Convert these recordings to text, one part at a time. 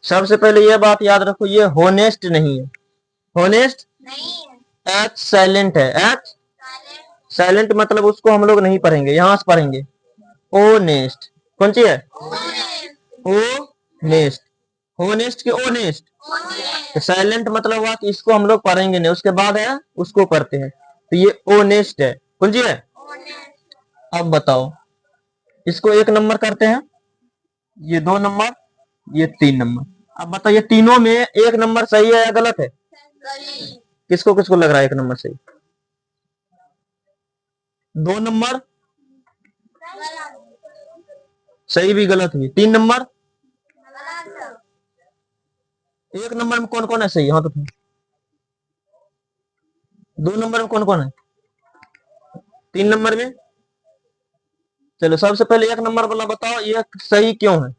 सबसे पहले ये बात याद रखो, ये होनेस्ट नहीं है। होनेस्ट एच साइलेंट है। एच साइलेंट मतलब उसको हम लोग नहीं पढ़ेंगे, यहां से पढ़ेंगे ओनेस्ट। कौन सी है? ओनेस्ट। होनेस्ट की ओनेस्ट। तो साइलेंट मतलब हुआ कि इसको हम लोग पढ़ेंगे नहीं, उसके बाद है उसको पढ़ते हैं। तो ये ओनेस्ट है। कौन सी है? अब बताओ, इसको 1 नंबर करते हैं, ये 2 नंबर, ये 3 नंबर। अब बताओ ये तीनों में 1 नंबर सही है या गलत है? किसको किसको लग रहा है 1 नंबर सही? 2 नंबर सही भी गलत भी। 3 नंबर 1 नंबर में कौन कौन है सही? हाँ तो 2 नंबर में कौन कौन है? 3 नंबर में? चलो सबसे पहले 1 नंबर वाला बताओ, ये सही क्यों है?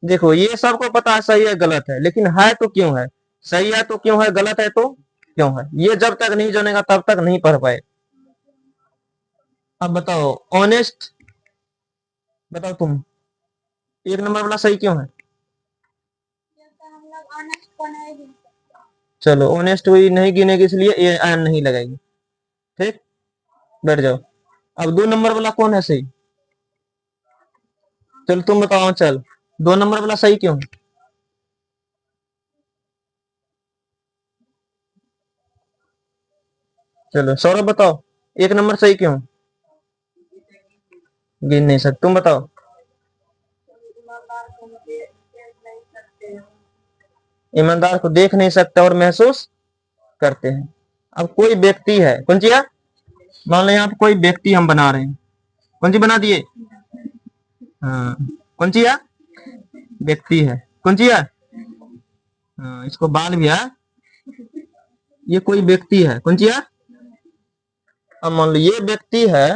देखो ये सबको पता है सही है गलत है, लेकिन है तो क्यों है? सही है तो क्यों है, गलत है तो क्यों है? ये जब तक नहीं जानेगा तब तक नहीं पढ़ पाए। अब बताओ ऑनेस्ट, बताओ तुम 1 नंबर वाला सही क्यों है? चलो ऑनेस्ट हुई नहीं गिनेगी, इसलिए ए एन नहीं लगाएगी। ठीक, बैठ जाओ। अब 2 नंबर वाला कौन है सही? चलो तुम बताओ। चल 2 नंबर वाला सही क्यों है? चलो सौरभ बताओ 1 नंबर सही क्यों? गिन नहीं सकते, तुम बताओ। ईमानदार को देख नहीं सकते और महसूस करते हैं। अब कोई व्यक्ति है, कौन सी है? मान लो यहाँ पे कोई व्यक्ति हम बना रहे हैं, कौन सी बना दिए? हाँ, कौन सी है? व्यक्ति है। कौन सी है? हाँ, इसको बाल भी है। ये कोई व्यक्ति है, कौन सी है? अब मान लो ये व्यक्ति है,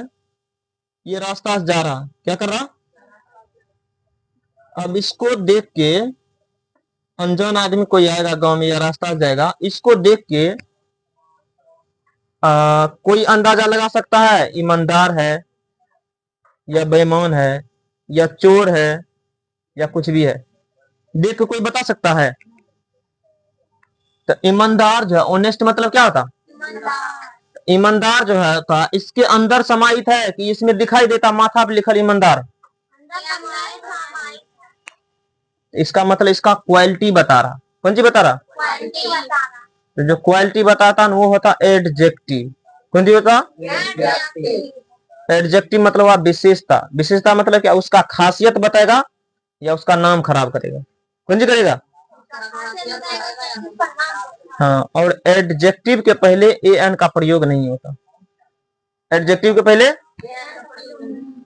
ये रास्ता से जा रहा, क्या कर रहा? अब इसको देख के अनजान आदमी कोई आएगा गांव में या रास्ता से जाएगा, इसको देख के कोई अंदाजा लगा सकता है ईमानदार है या बेईमान है या चोर है या कुछ भी है, देख के कोई बता सकता है। तो ईमानदार जो है, ऑनेस्ट मतलब क्या होता? ईमानदार जो है था, इसके अंदर समाहित है कि इसमें दिखाई देता माथा पे लिखल ईमानदार? इसका मतलब इसका क्वालिटी बता रहा। कौन सी बता रहा? तो जो क्वालिटी बताता है वो होता एडजेक्टिव। कौन सी होता? एडजेक्टिव मतलब आप विशेषता। विशेषता मतलब क्या? उसका खासियत बताएगा या उसका नाम खराब करेगा? कौन सी करेगा? हाँ, और एडजेक्टिव के पहले ए एन का प्रयोग नहीं होता। एडजेक्टिव के पहले,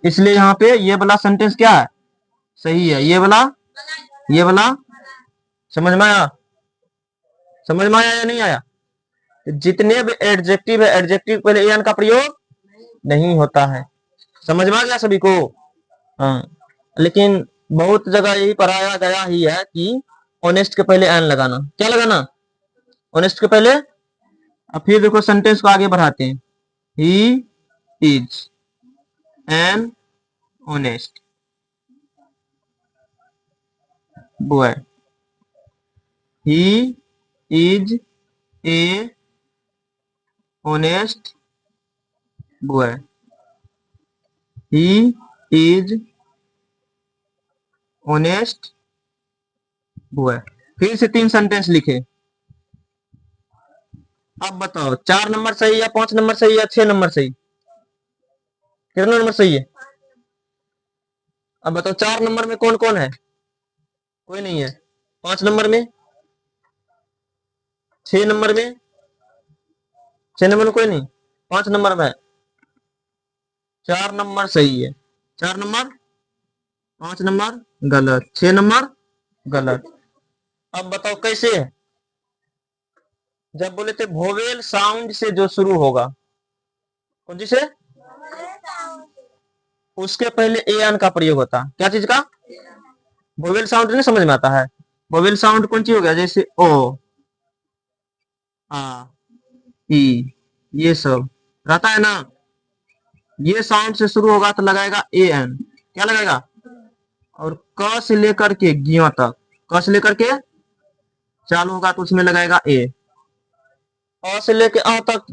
इसलिए यहाँ पे ये वाला सेंटेंस क्या है? सही है। ये वाला समझ में आया? समझ में आया या नहीं आया? जितने भी एडजेक्टिव है, एडजेक्टिव पहले ए एन का प्रयोग नहीं होता है। समझ में आ गया सभी को? हाँ, लेकिन बहुत जगह यही पढ़ाया गया ही है कि ऑनेस्ट के पहले एन लगाना। क्या लगाना? ऑनेस्ट के पहले। अब फिर देखो सेंटेंस को आगे बढ़ाते हैं। He is an honest boy. He is a honest boy. He is honest boy. फिर से 3 सेंटेंस लिखे। अब बताओ 4 नंबर सही या 5 नंबर सही या 6 नंबर सही? कितना नंबर सही है? अब बताओ 4 नंबर में कौन कौन है? कोई नहीं है। 5 नंबर में? 6 नंबर में? 6 नंबर में कोई नहीं। 5 नंबर में 4 नंबर सही है। 4 नंबर, 5 नंबर गलत, 6 नंबर गलत। अब बताओ कैसे है? जब बोले थे वोवेल साउंड से जो शुरू होगा, कौन सी से? उसके पहले ए एन का प्रयोग होता। क्या चीज का? वोवेल साउंड नहीं समझ में आता है? वोवेल साउंड कौन सी हो गया? जैसे ओ, आ, ई, ये सब रहता है ना। ये साउंड से शुरू होगा तो लगाएगा ए एन। क्या लगाएगा? और क से लेकर के ज्ञ तक, क से लेकर के चालू होगा तो उसमें लगाएगा ए। अ से लेके अ तक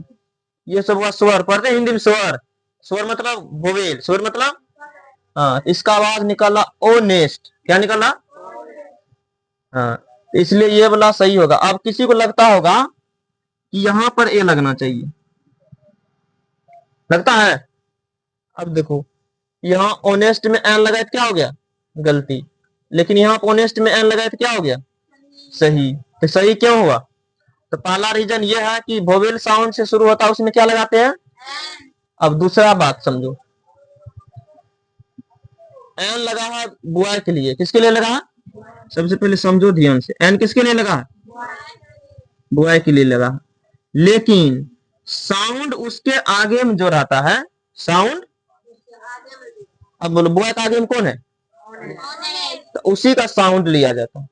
ये सब हुआ स्वर, पढ़ते हैं हिंदी में स्वर। स्वर मतलब वोवेल, स्वर मतलब हाँ, इसका आवाज निकाला ओनेस्ट, क्या निकाला? हाँ, इसलिए ये वाला सही होगा। अब किसी को लगता होगा कि यहाँ पर ए लगना चाहिए, लगता है? अब देखो, यहाँ ऑनेस्ट में एन लगाए तो क्या हो गया? गलती। लेकिन यहाँ ऑनेस्ट में एन लगाए तो क्या हो गया? सही। तो सही क्यों हुआ? तो पहला रीजन ये है कि वोवेल साउंड से शुरू होता है, उसमें क्या लगाते हैं? अब दूसरा बात समझो, एन लगा है बॉय के लिए, किसके लिए लगा है? सबसे पहले समझो ध्यान से, एन किसके लिए लगा है? बॉय के लिए लगा। लेकिन साउंड उसके आगे में जो रहता है, साउंड, अब बोलो बॉय का आगे में कौन है? तो उसी का साउंड लिया जाता है।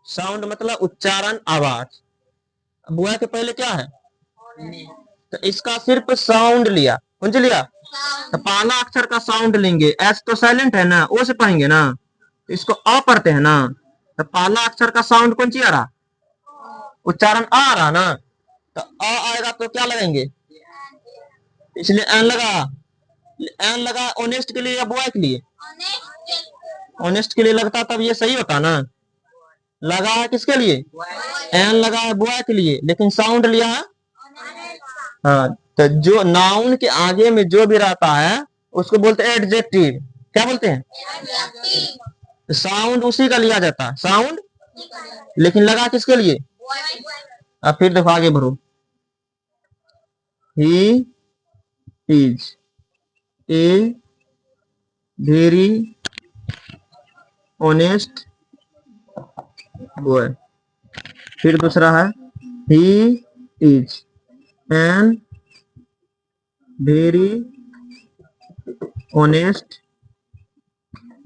साउंड मतलब उच्चारण, आवाज। बॉय के पहले क्या है? तो इसका सिर्फ साउंड लिया, कौन सी लिया? तो पहला अक्षर का साउंड लेंगे, एस तो साइलेंट है ना, ओ से पढ़ेंगे ना, तो इसको अ पढ़ते हैं ना, तो पहला अक्षर का साउंड कौन सी आ रहा? उच्चारण आ रहा ना, तो अ आएगा तो क्या लगाएंगे? इसलिए एन लगा। एन लगा ऑनेस्ट के लिए या बॉय के लिए? ऑनेस्ट के लिए लगता तब ये सही होता ना। लगा है किसके लिए? एन लगा है बॉय के लिए, लेकिन साउंड लिया है। हाँ, तो जो नाउन के आगे में जो भी रहता है उसको बोलते हैं एडजेक्टिव। क्या बोलते हैं? साउंड उसी का लिया जाता है, साउंड, लेकिन लगा किसके लिए? अब फिर देखो आगे बढ़ो। He is a very honest boy. फिर दूसरा है he is an very honest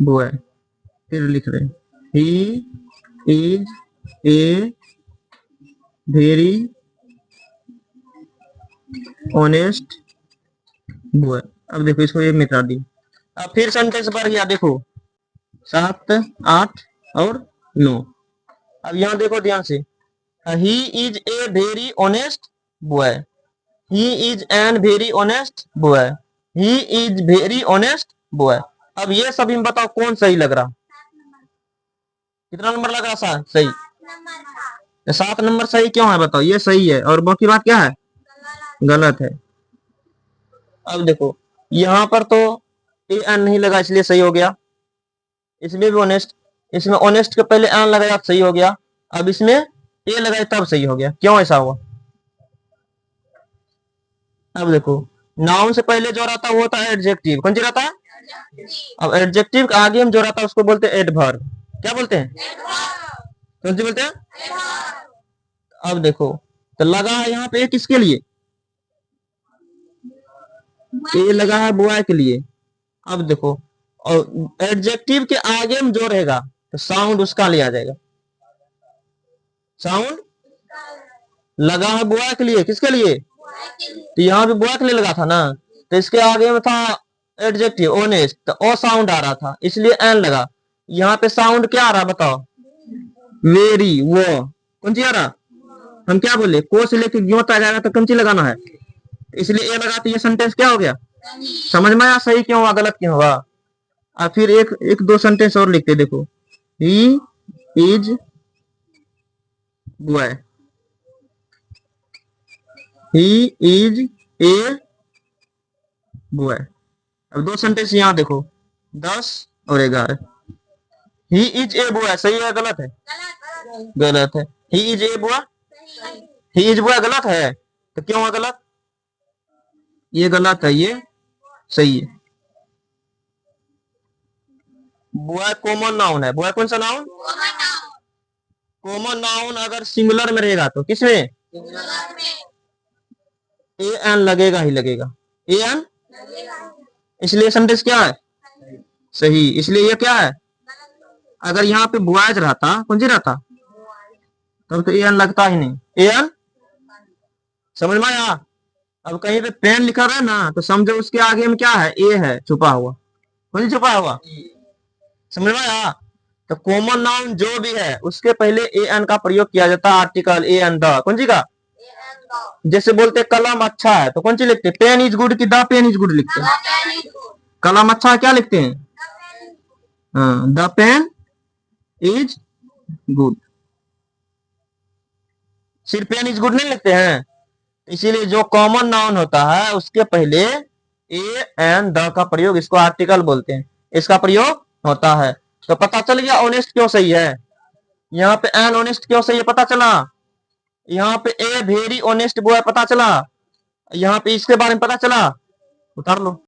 boy. फिर लिख रहे he is a very honest boy. अब देखो इसको ये मिटा दी। अब फिर सेंटेंस बढ़ गया, देखो 7, 8 और 9। अब यहाँ देखो ध्यान से, he is a very honest boy, he is an very honest boy, he is very honest boy. अब ये सभी में बताओ कौन सही लग रहा? कितना नंबर लग रहा? सही। 7 नंबर सही क्यों है बताओ? ये सही है और बाकी बात क्या है? गलत है। अब देखो यहाँ पर तो ए एन नहीं लगा इसलिए सही हो गया, इसमें भी ऑनेस्ट, इसमें ऑनेस्ट के पहले एन लगाया सही हो गया, अब इसमें ए लगाया तब सही हो गया। क्यों ऐसा हुआ? अब देखो, नाउन से पहले जो रहता है वो होता है एडजेक्टिव, कौन सी रहता है? अब एडजेक्टिव के आगे में जो रहता है उसको बोलते हैं एडवर्ब। क्या बोलते हैं? कौन सी बोलते हैं? अब देखो, तो लगा है यहाँ पे किसके लिए? ए लगा है बॉय के लिए। अब देखो, और एडजेक्टिव के आगे में जो रहेगा तो साउंड उसका लिया जाएगा। साउंड लगा है बॉय के लिए, किसके लिए? तो यहाँ पे बॉय के लिए लगा था ना, तो इसके आगे में था एडजेक्टिव ऑनेस्ट, तो ओ साउंड आ रहा था इसलिए एन लगा। यहाँ पे साउंड क्या आ रहा बताओ? वेरी, वो कौन सी आ रहा? हम क्या बोले, को से लेके ज्यों तक जाएगा तो कौन सी लगाना है, इसलिए ए लगा, तो ये सेंटेंस क्या हो गया? समझ में आया सही क्यों हुआ गलत क्यों हुआ? और फिर एक एक दो सेंटेंस और लिखते देखो, he is boy, he is a boy. अब दो सेंटेंस यहाँ देखो, 10 और 11। ही इज ए बॉय सही है गलत है? गलत है। He is a boy, he is boy गलत है, तो क्यों है गलत? ये गलत है, ये सही है। बॉय कॉमन नाउन है। बॉय कौन सा नाउन? कॉमन नाउन अगर सिंगुलर में रहेगा तो किसमें? ए एन लगेगा ही लगेगा, ए एन, इसलिए सेंटेंस क्या है? सही। इसलिए ये क्या है? अगर यहाँ पे बॉयज रहता, कौन सी रहता, तब तो ए एन लगता ही नहीं। ए एन समझ में आया? अब कहीं पे पेन लिखा रहा है ना, तो समझो उसके आगे में क्या है? ए है छुपा हुआ। कौन सी छुपा हुआ? समझ में आया? तो कॉमन नाउन जो भी है उसके पहले ए एन का प्रयोग किया जाता है, आर्टिकल ए एन द। कौन सी का? जैसे बोलते कलम अच्छा है तो कौन सी लिखते? पेन इज गुड की द पेन इज गुड लिखते हैं? कलम अच्छा है क्या लिखते हैं? हाँ, द पेन इज गुड। सिर्फ पेन इज गुड नहीं लिखते हैं? इसीलिए जो कॉमन नाउन होता है उसके पहले ए एन द का प्रयोग, इसको आर्टिकल बोलते हैं, इसका प्रयोग होता है। तो पता चल गया ऑनेस्ट क्यों सही है, यहाँ पे एन ऑनेस्ट क्यों सही है पता चला, यहाँ पे ए वेरी ऑनेस्ट बॉय पता चला, यहाँ पे इसके बारे में पता चला। उतार लो।